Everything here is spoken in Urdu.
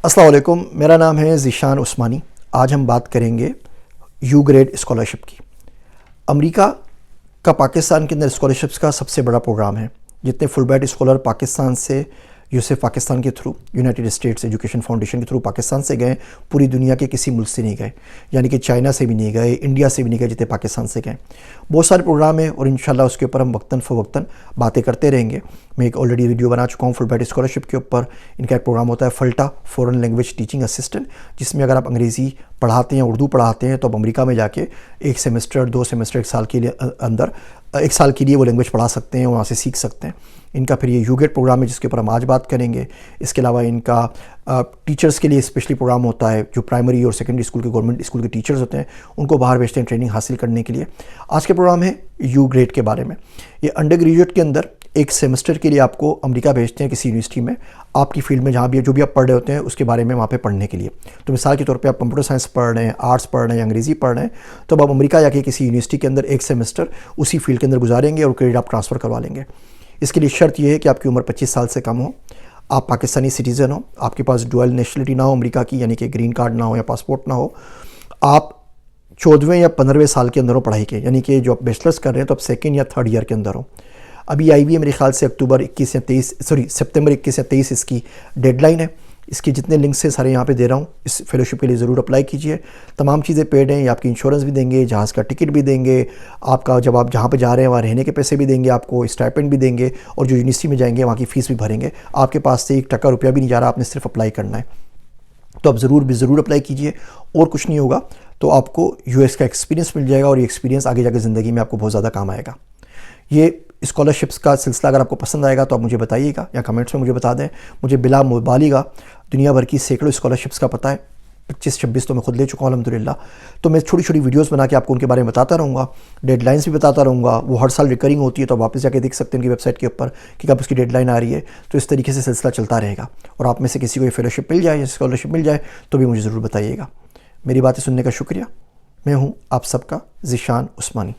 السلام علیکم، میرا نام ہے ذیشان عثمانی۔ آج ہم بات کریں گے یو گریڈ اسکالرشپ کی۔ امریکا کا پاکستان کے اندر اسکالرشپس کا سب سے بڑا پروگرام ہے۔ جتنے فل برائٹ اسکالر پاکستان سے یوسف پاکستان کے through United States education foundation کے تھرو پاکستان سے گئے، پوری دنیا کے کسی ملک سے نہیں گئے، یعنی کہ چائنا سے بھی نہیں گئے، انڈیا سے بھی نہیں گئے، جتنے پاکستان سے گئے۔ بہت سارے پروگرام ہیں اور انشاءاللہ اس کے اوپر ہم وقتاً فوقتاً باتیں کرتے رہیں گے۔ میں ایک آلریڈی ویڈیو بنا چکا ہوں فل برائٹ اسکالرشپ کے اوپر۔ ان کا ایک پروگرام ہوتا ہے فلٹا، فورن لینگویج ٹیچنگ اسسٹنٹ، جس میں اگر آپ انگریزی پڑھاتے ہیں، اردو پڑھاتے ہیں، تو آپ امریکہ میں جا کے ایک سیمسٹر، 2 سیمسٹر، 1 سال کے لیے اندر 1 سال کے لیے وہ لینگویج پڑھا سکتے ہیں، وہاں سے سیکھ سکتے ہیں۔ ان کا پھر یہ یو گیٹ پروگرام ہے جس کے اوپر ہم آج بات کریں گے۔ اس کے علاوہ ان کا ٹیچرز کے لیے اسپیشلی پروگرام ہوتا ہے، جو پرائمری اور سیکنڈری اسکول کے گورنمنٹ اسکول کے ٹیچرز ہوتے ہیں ان کو باہر بھیجتے ہیں ٹریننگ حاصل کرنے کے لیے۔ آج کے پروگرام ہے یو گریڈ کے بارے میں۔ یہ انڈر گریجویٹ کے اندر ایک سیمسٹر کے لیے آپ کو امریکہ بھیجتے ہیں کسی یونیورسٹی میں، آپ کی فیلڈ میں جہاں بھی جو بھی آپ پڑھ رہے ہوتے ہیں اس کے بارے میں وہاں پہ پڑھنے کے لیے۔ تو مثال کے طور پہ آپ کمپیوٹر سائنس پڑھ رہے ہیں، آرٹس پڑھ رہے ہیں یا انگریزی پڑھ رہے ہیں، تو اب آپ امریکہ جا کے کسی یونیورسٹی کے اندر ایک سیمسٹر اسی فیلڈ کے اندر گزاریں گے اور کریڈٹ آپ ٹرانسفر کروا لیں گے۔ اس کے لیے شرط یہ ہے کہ آپ کی عمر 25 سال سے کم ہو، آپ پاکستانی سٹیزن ہو، آپ کے پاس ڈوئل نیشنلٹی نہ ہو امریکہ کی، یعنی کہ گرین کارڈ نہ ہو یا پاسپورٹ نہ ہو، آپ 14ویں یا 15ویں سال کے اندر ہو پڑھائی کے، یعنی کہ جو آپ بیچلرس کر رہے ہیں تو آپ 2nd یا 3rd ایئر کے اندر ہو۔ ابھی آئی ہوئی ہے میرے خیال سے سپتمبر 21 یا 23 اس کی ڈیڈ لائن ہے۔ اس کے جتنے لنکس ہیں سارے یہاں پہ دے رہا ہوں، اس فیلوشپ کے لیے ضرور اپلائی کیجئے۔ تمام چیزیں پیڈ ہیں، یہ آپ کی انشورنس بھی دیں گے، جہاز کا ٹکٹ بھی دیں گے، آپ کا جب آپ جہاں پہ جا رہے ہیں وہاں رہنے کے پیسے بھی دیں گے، آپ کو اسٹائپنڈ بھی دیں گے، اور جو یونیورسٹی میں جائیں گے وہاں کی فیس بھی بھریں گے۔ آپ کے پاس سے 1 ٹکا روپیہ بھی نہیں جا رہا، آپ نے صرف اپلائی کرنا ہے۔ تو آپ ضرور اپلائی کیجئے، اور کچھ نہیں ہوگا تو آپ کو یو ایس کا ایکسپیرینس مل جائے گا، اور یہ ایکسپیرینس آگے جا کے زندگی میں آپ کو بہت زیادہ کام آئے گا۔ یہ اسکالرشپس کا سلسلہ اگر آپ کو پسند آئے گا تو آپ مجھے بتائیے گا یا کمنٹس میں مجھے بتا دیں۔ مجھے بلا مبالغہ دنیا بھر کی سینکڑوں اسکالرشپس کا پتہ ہے، 25-26 تو میں خود لے چکا ہوں الحمدللہ۔ تو میں چھوٹی ویڈیوز بنا کے آپ کو ان کے بارے میں بتاتا رہوں گا، ڈیڈ لائنس بھی بتاتا رہوں گا۔ وہ ہر سال ریکرنگ ہوتی ہے، تو آپ واپس جا کے دیکھ سکتے ہیں ان کی ویب سائٹ کے اوپر کہ کب اس کی ڈیڈ لائن آ رہی ہے۔ تو اس طریقے سے سلسلہ چلتا رہے گا، اور آپ میں سے کسی کو یہ فیلوشپ مل جائے یا اسکالرشپ مل جائے تو بھی مجھے ضرور بتائیے گا۔ میری باتیں سننے کا شکریہ۔ میں ہوں آپ سب کا ذیشان عثمانی۔